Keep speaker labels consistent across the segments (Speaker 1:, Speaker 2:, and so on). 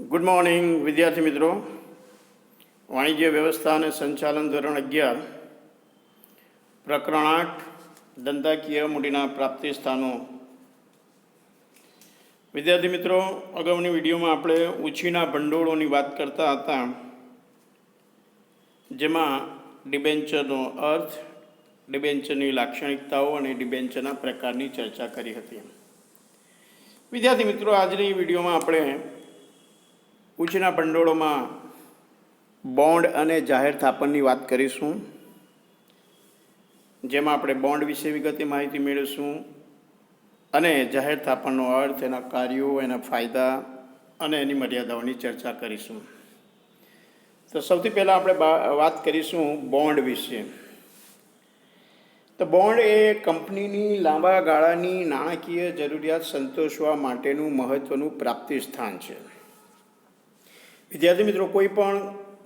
Speaker 1: Good morning વિદ્યાર્થી મિત્રો. વાણિજ્ય વ્યવસ્થા અને સંચાલન ધોરણ 11 પ્રકરણ 8 ધંધાકીય મૂડીના પ્રાપ્તિ સ્થાનો. વિદ્યાર્થી મિત્રો, અગાઉની વિડીયોમાં આપણે ઉછીના ભંડોળોની વાત કરતા હતા, જેમાં ડિબેન્ચરનો અર્થ, ડિબેન્ચરની લાક્ષણિકતાઓ અને ડિબેન્ચરના પ્રકારની ચર્ચા કરી હતી. વિદ્યાર્થી મિત્રો, આજની વિડીયોમાં આપણે ઉછીના ભંડોળોમાં બોન્ડ અને જાહેર થાપણની વાત કરીશું, જેમાં આપણે બોન્ડ વિશે વિગતે માહિતી મેળવીશું અને જાહેર થાપણનો અર્થ, એના કાર્યો, એના ફાયદા અને એની મર્યાદાઓની ચર્ચા કરીશું. તો સૌથી પહેલાં આપણે વાત કરીશું બોન્ડ વિશે. તો બોન્ડ એ કંપનીની લાંબા ગાળાની નાણાકીય જરૂરિયાત સંતોષવા માટેનું મહત્ત્વનું પ્રાપ્તિ સ્થાન છે. વિદ્યાર્થી મિત્રો, કોઈ પણ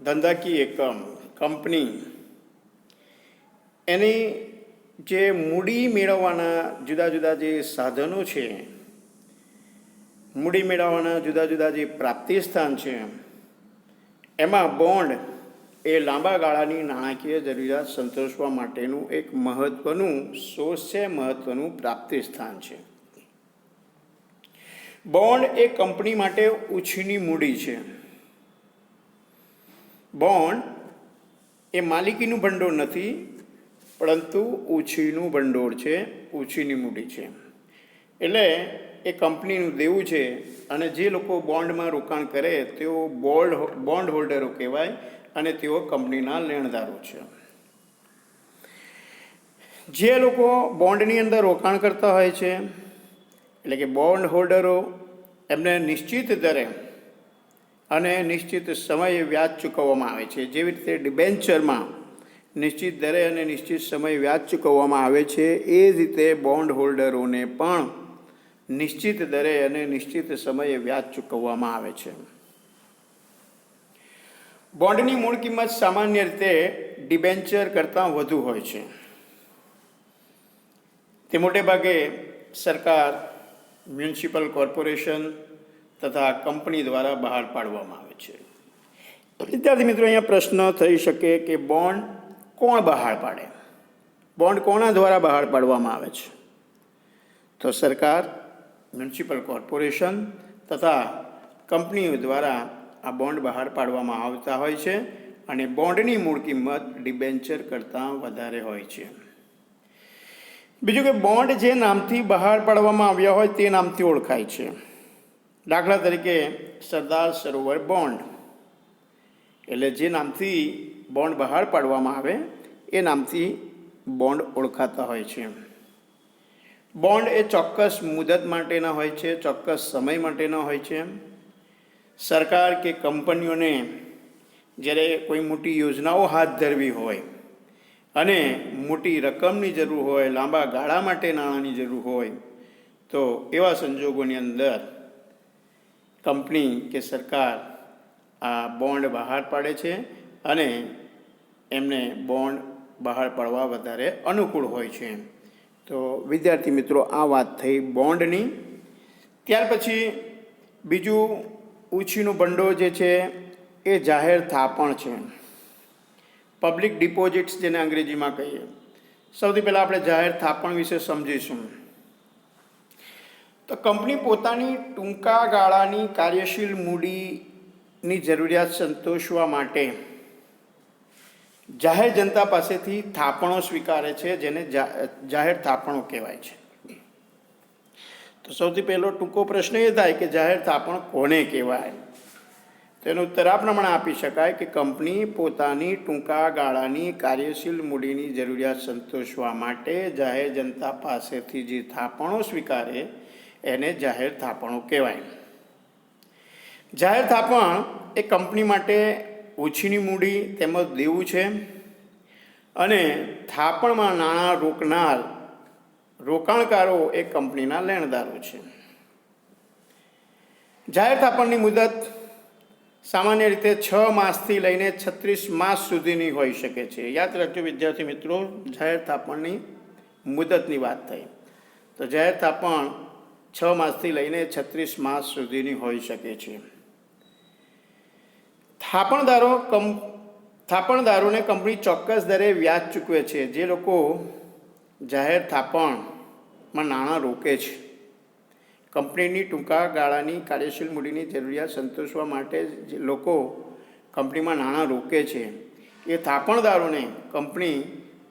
Speaker 1: ધંધાકીય એકમ, કંપની, એની જે મૂડી મેળવવાના જુદા જુદા જે સાધનો છે, મૂડી મેળવવાના જુદા જુદા જે પ્રાપ્તિ સ્થાન છે, એમાં બોન્ડ એ લાંબા ગાળાની નાણાકીય જરૂરિયાત સંતોષવા માટેનું એક મહત્ત્વનું સોર્સ છે, મહત્ત્વનું પ્રાપ્તિ સ્થાન છે. બોન્ડ એ કંપની માટે ઉછીની મૂડી છે. બોન્ડ એ માલિકીનું ભંડોળ નથી, પરંતુ ઉછીનું ભંડોળ છે, ઉછીની મૂડી છે. એટલે એ કંપનીનું દેવું છે અને જે લોકો બોન્ડમાં રોકાણ કરે તેઓ બોન્ડ હોલ્ડરો કહેવાય અને તેઓ કંપનીના લેણદારો છે. જે લોકો બોન્ડની અંદર રોકાણ કરતા હોય છે, એટલે કે બોન્ડ હોલ્ડરો, એમને નિશ્ચિત દરે અને નિશ્ચિત સમયે વ્યાજ ચૂકવવામાં આવે છે. જેવી રીતે ડિબેન્ચરમાં નિશ્ચિત દરે અને નિશ્ચિત સમયે વ્યાજ ચૂકવવામાં આવે છે, એ જ રીતે બોન્ડ હોલ્ડરોને પણ નિશ્ચિત દરે અને નિશ્ચિત સમયે વ્યાજ ચૂકવવામાં આવે છે. બોન્ડની મૂળ કિંમત સામાન્ય રીતે ડિબેન્ચર કરતાં વધુ હોય છે. તે મોટે ભાગે સરકાર, મ્યુનિસિપલ કોર્પોરેશન તથા કંપની દ્વારા બહાર પાડવામાં આવે છે. વિદ્યાર્થી મિત્રો, અહીંયા પ્રશ્ન થઈ શકે કે બોન્ડ કોણ બહાર પાડે? બોન્ડ કોના દ્વારા બહાર પાડવામાં આવે છે? તો સરકાર, મ્યુનિસિપલ કોર્પોરેશન તથા કંપનીઓ દ્વારા આ બોન્ડ બહાર પાડવામાં આવતા હોય છે અને બોન્ડની મૂળ કિંમત ડિબેન્ચર કરતાં વધારે હોય છે. બીજું કે બોન્ડ જે નામથી બહાર પાડવામાં આવ્યા હોય તે નામથી ઓળખાય છે. દાખલા તરીકે સરદાર સરોવર બોન્ડ, એટલે જે નામથી બોન્ડ બહાર પાડવામાં આવે એ નામથી બોન્ડ ઓળખાતા હોય છે. બોન્ડ એ ચોક્કસ મુદત માટેના હોય છે, ચોક્કસ સમય માટેના હોય છે. સરકાર કે કંપનીઓને જ્યારે કોઈ મોટી યોજનાઓ હાથ ધરવી હોય અને મોટી રકમની જરૂર હોય, લાંબા ગાળા માટે નાણાંની જરૂર હોય, તો એવા સંજોગોની અંદર કંપની કે સરકાર આ બોન્ડ બહાર પાડે છે અને એમને બોન્ડ બહાર પાડવા વધારે અનુકૂળ હોય છે. તો વિદ્યાર્થી મિત્રો, આ વાત થઈ બોન્ડની. ત્યાર પછી બીજું ઉછીનું ભંડોળ જે છે એ જાહેર થાપણ છે, પબ્લિક ડિપોઝિટ્સ જેને અંગ્રેજીમાં કહીએ. સૌથી પહેલાં આપણે જાહેર થાપણ વિશે સમજીશું. તો કંપની પોતાની ટૂંકા ગાળાની કાર્યશીલ મૂડીની જરૂરિયાત સંતોષવા માટે જાહેર જનતા પાસેથી થાપણો સ્વીકારે છે, જેને જાહેર થાપણો કહેવાય છે. તો સૌથી પહેલો ટૂંકો પ્રશ્ન એ થાય કે જાહેર થાપણ કોને કહેવાય? તો એનો ઉત્તર આ પ્રમાણે આપી શકાય કે કંપની પોતાની ટૂંકા ગાળાની કાર્યશીલ મૂડીની જરૂરિયાત સંતોષવા માટે જાહેર જનતા પાસેથી જે થાપણો સ્વીકારે એને જાહેર થાપણો કહેવાય. જાહેર થાપણ એ કંપની માટે ઉછીની મૂડી તેમજ દેવું છે અને થાપણમાં નાણાં રોકનાર રોકાણકારો એ કંપનીના લેણદારો છે. જાહેર થાપણની મુદત સામાન્ય રીતે 6 માસથી લઈને 36 માસ સુધીની હોઈ શકે છે. યાદ રાખજો વિદ્યાર્થી મિત્રો, જાહેર થાપણની મુદતની વાત થઈ તો જાહેર થાપણ 6 માસથી લઈને 36 માસ સુધીની હોઈ શકે છે. થાપણદારોને કંપની ચોક્કસ દરે વ્યાજ ચૂકવે છે. જે લોકો જાહેર થાપણમાં નાણાં રોકે છે, કંપનીની ટૂંકા ગાળાની કાર્યશીલ મૂડીની જરૂરિયાત સંતોષવા માટે જે લોકો કંપનીમાં નાણાં રોકે છે, એ થાપણદારોને કંપની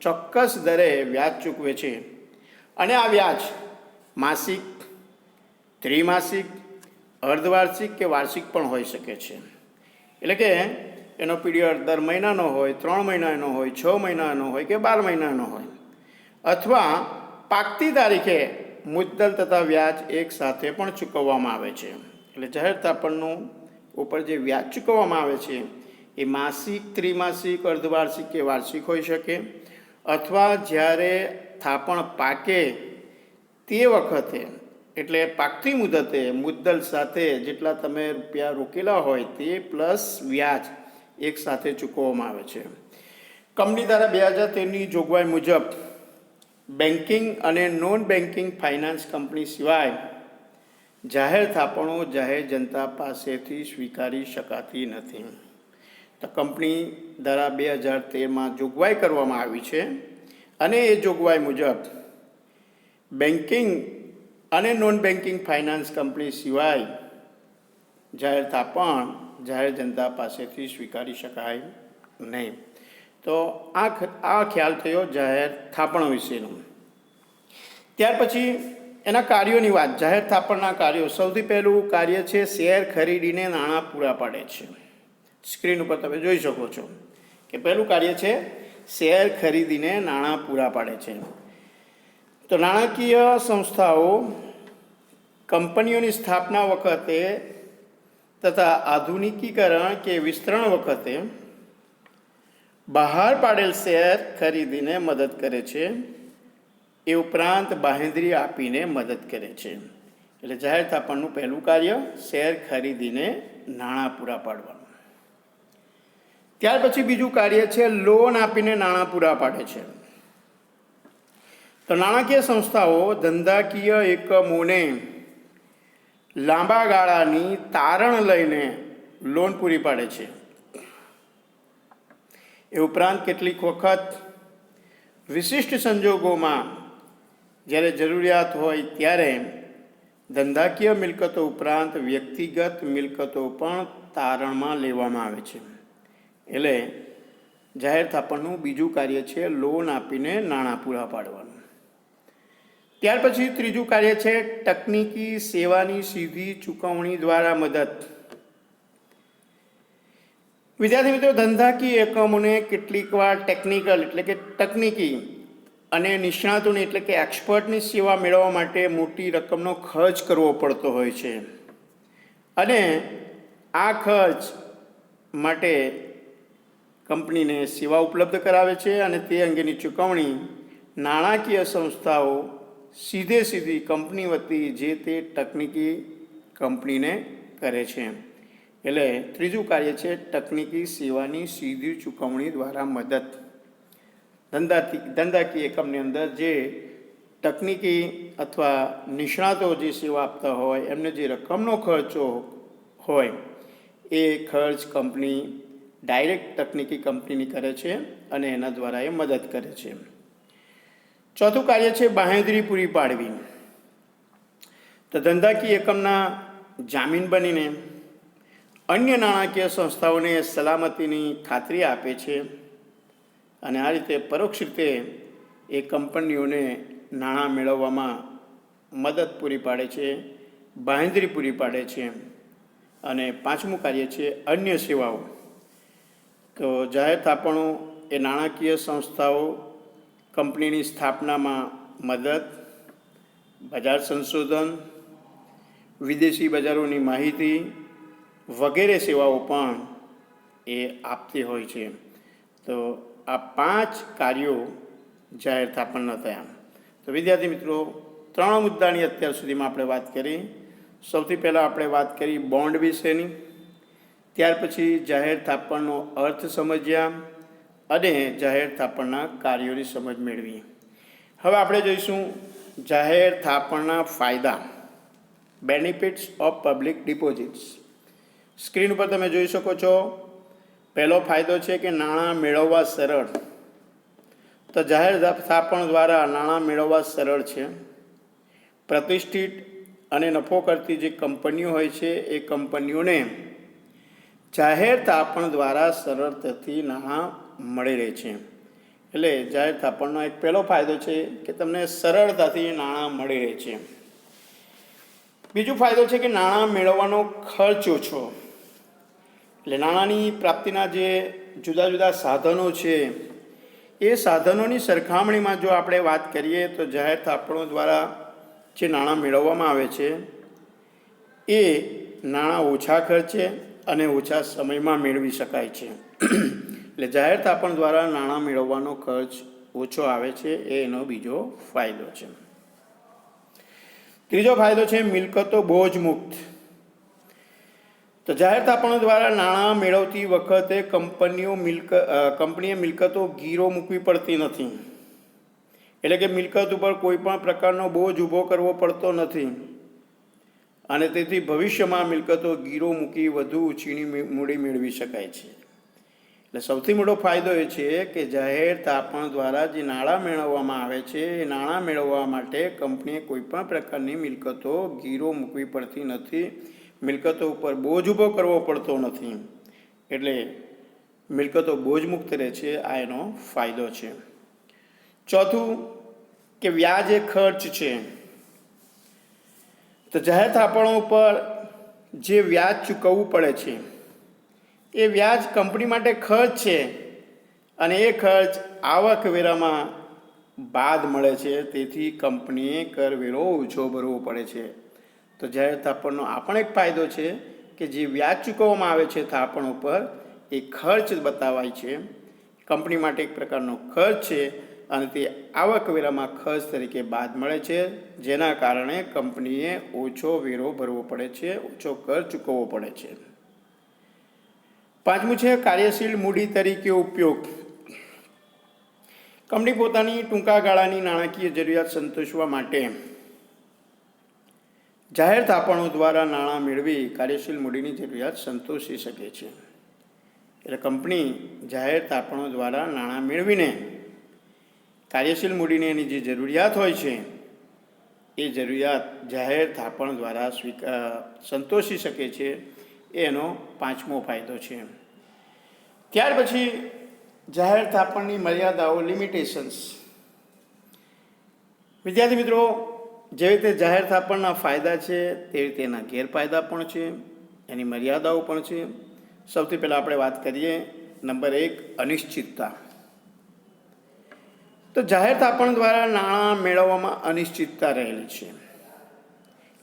Speaker 1: ચોક્કસ દરે વ્યાજ ચૂકવે છે. અને આ વ્યાજ માસિક, ત્રિમાસિક, અર્ધવાર્ષિક કે વાર્ષિક પણ હોઈ શકે છે. એટલે કે એનો પીરિયડ દર મહિનાનો હોય, 3 મહિનાનો હોય, 6 મહિનાનો હોય કે 12 મહિનાનો હોય, અથવા પાકતી તારીખે મુદ્દલ તથા વ્યાજ એક સાથે પણ ચૂકવવામાં આવે છે. એટલે જાહેર થાપણનું ઉપર જે વ્યાજ ચૂકવવામાં આવે છે એ માસિક, ત્રિમાસિક, અર્ધવાર્ષિક કે વાર્ષિક હોઈ શકે, અથવા જ્યારે થાપણ પાકે તે વખતે, એટલે પાકતી મુદતે મુદ્દલ સાથે જેટલા તમે રૂપિયા રોકેલા હોય તે પ્લસ વ્યાજ એક સાથે ચૂકવવામાં આવે છે. કંપની દ્વારા 2013ની જોગવાઈ મુજબ બેન્કિંગ અને નોન બેન્કિંગ ફાઇનાન્સ કંપની સિવાય જાહેર થાપણો જાહેર જનતા પાસેથી સ્વીકારી શકાતી નથી. તો કંપની દ્વારા 2013માં જોગવાઈ કરવામાં આવી છે અને એ જોગવાઈ મુજબ બેન્કિંગ અને નોન બેન્કિંગ ફાઇનાન્સ કંપની સિવાય જાહેર થાપણ જાહેર જનતા પાસેથી સ્વીકારી શકાય નહીં. તો આ ખ્યાલ થયો જાહેર થાપણ વિશેનો. ત્યાર પછી એના કાર્યોની વાત. જાહેર થાપણના કાર્યો. સૌથી પહેલું કાર્ય છે શેર ખરીદીને નાણાં પૂરા પાડે છે. સ્ક્રીન ઉપર તમે જોઈ શકો છો કે પહેલું કાર્ય છે શેર ખરીદીને નાણાં પૂરા પાડે છે. તો નાણાકીય સંસ્થાઓ કંપનીઓની સ્થાપના વખતે તથા આધુનિકીકરણ કે વિસ્તરણ વખતે બહાર પાડેલ શેર ખરીદીને મદદ કરે છે. એ ઉપરાંત બાંહેધરી આપીને મદદ કરે છે. એટલે જાહેર થાપણનું પહેલું કાર્ય શેર ખરીદીને નાણાં પૂરા પાડવાનું. ત્યાર પછી બીજું કાર્ય છે લોન આપીને નાણાં પૂરા પાડે છે. તો નાણાકીય સંસ્થાઓ ધંધાકીય એકમોને લાંબા ગાળાની તારણ લઈને લોન પૂરી પાડે છે. એ ઉપરાંત કેટલીક વખત વિશિષ્ટ સંજોગોમાં જ્યારે જરૂરિયાત હોય ત્યારે ધંધાકીય મિલકતો ઉપરાંત વ્યક્તિગત મિલકતો પણ તારણમાં લેવામાં આવે છે. એટલે જાહેર થાપણનું બીજું કાર્ય છે લોન આપીને નાણાં પૂરા પાડવાનું. ત્યાર પછી ત્રીજું કાર્ય છે તકનીકી સેવાની સીધી ચૂકવણી દ્વારા મદદ. વિદ્યાર્થી મિત્રો, ધંધાકીય એકમોને કેટલીક વાર ટેકનિકલ એટલે કે તકનીકી અને નિષ્ણાતોની એટલે કે એક્સપર્ટની સેવા મેળવવા માટે મોટી રકમનો ખર્ચ કરવો પડતો હોય છે. અને આ ખર્ચ માટે કંપનીને સેવા ઉપલબ્ધ કરાવે છે અને તે અંગેની ચૂકવણી નાણાકીય સંસ્થાઓ સીધી કંપની વતી જે તે તકનીકી કંપનીને કરે છે. એટલે ત્રીજું કાર્ય છે તકનીકી સેવાની સીધી ચૂકવણી દ્વારા મદદ. ધંધાકીય એકમની અંદર જે તકનીકી અથવા નિષ્ણાતો જે સેવા આપતા હોય એમને જે રકમનો ખર્ચો હોય એ ખર્ચ કંપની ડાયરેક્ટ તકનીકી કંપનીની કરે છે અને એના દ્વારા એ મદદ કરે છે. ચોથું કાર્ય છે બાંહેધરી પૂરી પાડવી. તો ધંધાકીય એકમના જામીન બનીને અન્ય નાણાકીય સંસ્થાઓને સલામતીની ખાતરી આપે છે અને આ રીતે પરોક્ષ રીતે એ કંપનીઓને નાણાં મેળવવામાં મદદ પૂરી પાડે છે, બાંહેધરી પૂરી પાડે છે. અને પાંચમું કાર્ય છે અન્ય સેવાઓ. તો જાહેર થાપણો એ નાણાકીય સંસ્થાઓ કંપનીની સ્થાપનામાં મદદ, બજાર સંશોધન, વિદેશી બજારોની માહિતી વગેરે સેવાઓ પણ એ આપતી હોય છે. તો આ 5 કાર્યો જાહેર થાપણના થયા. તો વિદ્યાર્થી મિત્રો, 3 મુદ્દાની અત્યાર સુધીમાં આપણે વાત કરી. સૌથી પહેલાં આપણે વાત કરી બોન્ડ વિશેની, ત્યાર પછી જાહેર થાપણનો અર્થ સમજ્યા અને જાહેર થાપણના કાર્યોની સમજ મેળવી. હવે આપણે જોઈશું જાહેર થાપણના ફાયદા, benefits of public deposits. Screen ઉપર તમે જોઈ શકો છો પહેલો ફાયદો છે કે નાણાં મેળવવા સરળ. તો જાહેર થાપણ દ્વારા નાણાં મેળવવા સરળ છે. પ્રતિષ્ઠિત અને નફો કરતી જે કંપનીઓ હોય છે એ કંપનીઓને જાહેર થાપણ દ્વારા સરળતાથી નાણાં મળી રહે છે. એટલે જાહેર થાપણનો એક પહેલો ફાયદો છે કે તમને સરળતાથી નાણાં મળી રહે છે. બીજો ફાયદો છે કે નાણાં મેળવવાનો ખર્ચ ઓછો. એટલે નાણાંની પ્રાપ્તિના જે જુદા જુદા સાધનો છે એ સાધનોની સરખામણીમાં જો આપણે વાત કરીએ તો જાહેર થાપણો દ્વારા જે નાણાં મેળવવામાં આવે છે એ નાણાં ઓછા ખર્ચે અને ઓછા સમયમાં મેળવી શકાય છે. એટલે જાહેર થાપણ દ્વારા નાણાં મેળવવાનો ખર્ચ ઓછો આવે છે, એ એનો બીજો ફાયદો છે. ત્રીજો ફાયદો છે મિલકતો બોજ મુક્ત. તો જાહેર થાપણો દ્વારા નાણાં મેળવતી વખતે કંપનીએ મિલકતો ગીરો મૂકવી પડતી નથી. એટલે કે મિલકત ઉપર કોઈ પણ પ્રકારનો બોજ ઊભો કરવો પડતો નથી અને તેથી ભવિષ્યમાં મિલકતો ગીરો મૂકી વધુ ઊંચીની મૂડી મેળવી શકાય છે. એટલે સૌથી મોટો ફાયદો એ છે કે જાહેર થાપણ દ્વારા જે નાણાં મેળવવામાં આવે છે એ નાણાં મેળવવા માટે કંપનીએ કોઈ પણ પ્રકારની મિલકતો ગીરો મૂકવી પડતી નથી, મિલકતો ઉપર બોજ ઊભો કરવો પડતો નથી. એટલે મિલકતો બોજમુક્ત રહે છે, આ એનો ફાયદો છે. ચોથું કે વ્યાજ એ ખર્ચ છે. તો જાહેર થાપણો ઉપર જે વ્યાજ ચૂકવવું પડે છે એ વ્યાજ કંપની માટે ખર્ચ છે અને એ ખર્ચ આવકવેરામાં બાદ મળે છે, તેથી કંપનીએ કરવેરો ઓછો ભરવો પડે છે. તો જાહેર થાપણનો આ પણ એક ફાયદો છે કે જે વ્યાજ ચૂકવવામાં આવે છે થાપણ ઉપર એ ખર્ચ બતાવાય છે, કંપની માટે એક પ્રકારનો ખર્ચ છે અને તે આવકવેરામાં ખર્ચ તરીકે બાદ મળે છે, જેના કારણે કંપનીએ ઓછો વેરો ભરવો પડે છે, ઓછો કર ચૂકવવો પડે છે. પાંચમું છે કાર્યશીલ મૂડી તરીકે ઉપયોગ. કંપની પોતાની ટૂંકા ગાળાની નાણાકીય જરૂરિયાત સંતોષવા માટે જાહેર થાપણો દ્વારા નાણાં મેળવી કાર્યશીલ મૂડીની જરૂરિયાત સંતોષી શકે છે. એટલે કંપની જાહેર થાપણો દ્વારા નાણાં મેળવીને કાર્યશીલ મૂડીની એની જે જરૂરિયાત હોય છે એ જરૂરિયાત જાહેર થાપણ દ્વારા સંતોષી શકે છે, એ એનો પાંચમો ફાયદો છે. ત્યાર પછી જાહેર થાપણની મર્યાદાઓ, લિમિટેશન્સ. વિદ્યાર્થી મિત્રો, જેવી રીતે જાહેર થાપણના ફાયદા છે તેવી રીતે એના ગેરફાયદા પણ છે, એની મર્યાદાઓ પણ છે. સૌથી પહેલાં આપણે વાત કરીએ નંબર 1, અનિશ્ચિતતા. તો જાહેર થાપણ દ્વારા નાણાં મેળવવામાં અનિશ્ચિતતા રહેલી છે,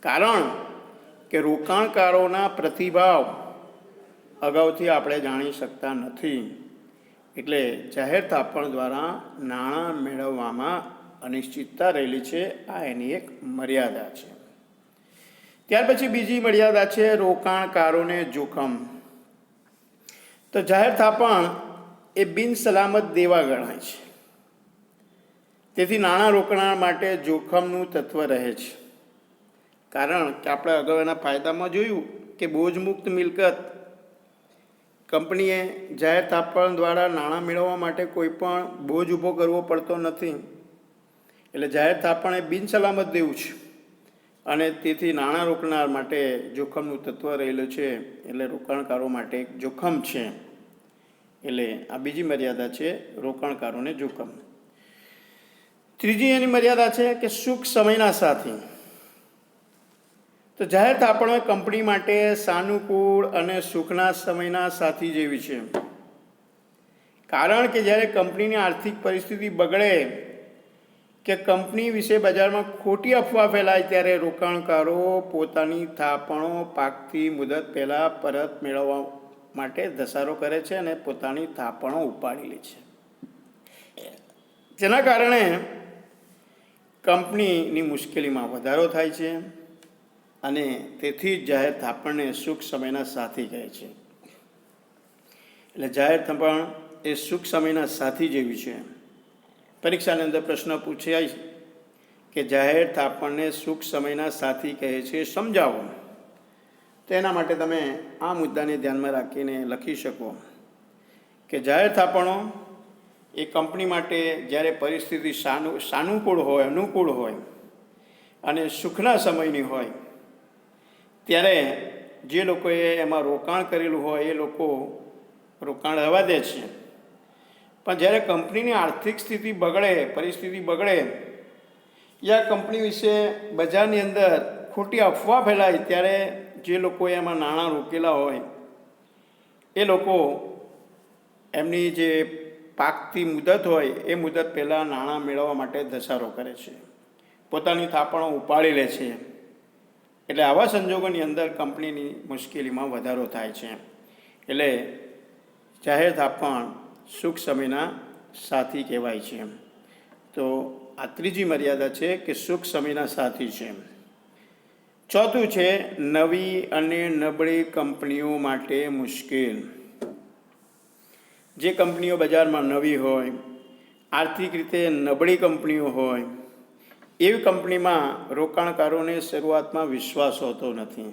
Speaker 1: કારણ કે રોકાણકારોના પ્રતિભાવ અગાઉથી આપણે જાણી શકતા નથી. એટલે જાહેર થાપણ દ્વારા નાણાં મેળવવામાં અનિશ્ચિતતા રહેલી છે, આ એની એક મર્યાદા છે. ત્યાર પછી બીજી મર્યાદા છે રોકાણકારોને જોખમ. તો જાહેર થાપણ એ બિનસલામત દેવા ગણાય છે, તેથી નાણાં રોકનાર માટે જોખમનું તત્વ રહે છે. કારણ કે આપણે અગાઉ એના ફાયદામાં જોયું કે બોજમુક્ત મિલકત કંપનીએ જાહેર થાપણ દ્વારા નાણાં મેળવવા માટે કોઈ પણ બોજ ઊભો કરવો પડતો નથી. એટલે જાહેર થાપણ એ બિનસલામત દેવું છે અને તેથી નાણાં રોકનાર માટે જોખમનું તત્વ રહેલું છે, એટલે રોકાણકારો માટે એક જોખમ છે. એટલે આ બીજી મર્યાદા છે, રોકાણકારોને જોખમ. ત્રીજી એની મર્યાદા છે કે સુખ સમયના સાથી. તો જાહેર થાપણો કંપની માટે સાનુકૂળ અને સુખના સમયના સાથી જેવી છે, કારણ કે જ્યારે કંપનીની આર્થિક પરિસ્થિતિ બગડે કે કંપની વિશે બજારમાં ખોટી અફવા ફેલાય ત્યારે રોકાણકારો પોતાની થાપણો પાકતી મુદત પહેલાં પરત મેળવવા માટે ધસારો કરે છે અને પોતાની થાપણો ઉપાડી લે છે. જેના કારણે કંપનીની મુશ્કેલીમાં વધારો થાય છે અને તેથી જ જાહેર થાપણને સુખ સમયના સાથી કહે છે. એટલે જાહેર થાપણ એ સુખ સમયના સાથી જેવી છે. પરીક્ષાની અંદર પ્રશ્ન પૂછાય કે જાહેર થાપણને સુખ સમયના સાથી કહે છે, સમજાવો. તો એના માટે તમે આ મુદ્દાને ધ્યાનમાં રાખીને લખી શકો કે જાહેર થાપણો એ કંપની માટે જ્યારે પરિસ્થિતિ સાનુકૂળ હોય, અનુકૂળ હોય અને સુખના સમયની હોય ત્યારે જે લોકોએ એમાં રોકાણ કરેલું હોય એ લોકો રોકાણ રહેવા દે છે. પણ જ્યારે કંપનીની આર્થિક સ્થિતિ બગડે, પરિસ્થિતિ બગડે, યા કંપની વિશે બજારની અંદર ખોટી અફવા ફેલાય ત્યારે જે લોકોએ એમાં નાણાં રોકેલા હોય એ લોકો એમની જે પાકતી મુદત હોય એ મુદત પહેલાં નાણાં મેળવવા માટે ધસારો કરે છે, પોતાની થાપણો ઉપાડી લે છે. એટલે આવા સંજોગોની અંદર કંપનીની મુશ્કેલીમાં વધારો થાય છે. એટલે જાહેર થાપણ સુખ સમયના સાથી કહેવાય છે. તો આ ત્રીજી મર્યાદા છે કે સુખ સમયના સાથી છે. ચોથું છે નવી અને નબળી કંપનીઓ માટે મુશ્કેલ. જે કંપનીઓ બજારમાં નવી હોય, આર્થિક રીતે નબળી કંપનીઓ હોય, એવી કંપનીમાં રોકાણકારોને શરૂઆતમાં વિશ્વાસ હોતો નથી.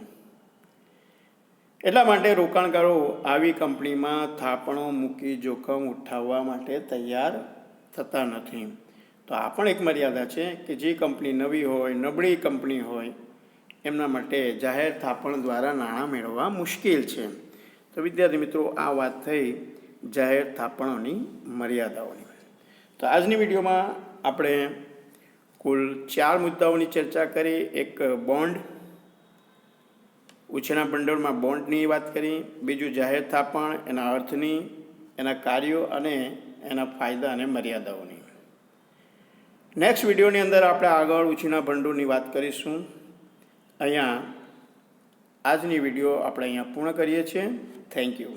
Speaker 1: એટલા માટે રોકાણકારો આવી કંપનીમાં થાપણો મૂકી જોખમ ઉઠાવવા માટે તૈયાર થતા નથી. તો આ પણ એક મર્યાદા છે કે જે કંપની નવી હોય, નબળી કંપની હોય, એમના માટે જાહેર થાપણ દ્વારા નાણાં મેળવવા મુશ્કેલ છે. તો વિદ્યાર્થી મિત્રો, આ વાત થઈ જાહેર થાપણોની મર્યાદાઓની. તો આજની વિડીયોમાં આપણે કુલ 4 મુદ્દાઓની ચર્ચા કરી. એક બોન્ડ, ઉછેરના ભંડોળમાં બોન્ડની વાત કરી. બીજું જાહેર થાપણ, એના અર્થની, એના કાર્યો અને એના ફાયદા અને મર્યાદાઓની. નેક્સ્ટ વિડીયોની અંદર આપણે આગળ ઉછીના ભંડોળની વાત કરીશું. અહીંયા આજની વિડીયો આપણે અહીંયા પૂર્ણ કરીએ છીએ. Thank you.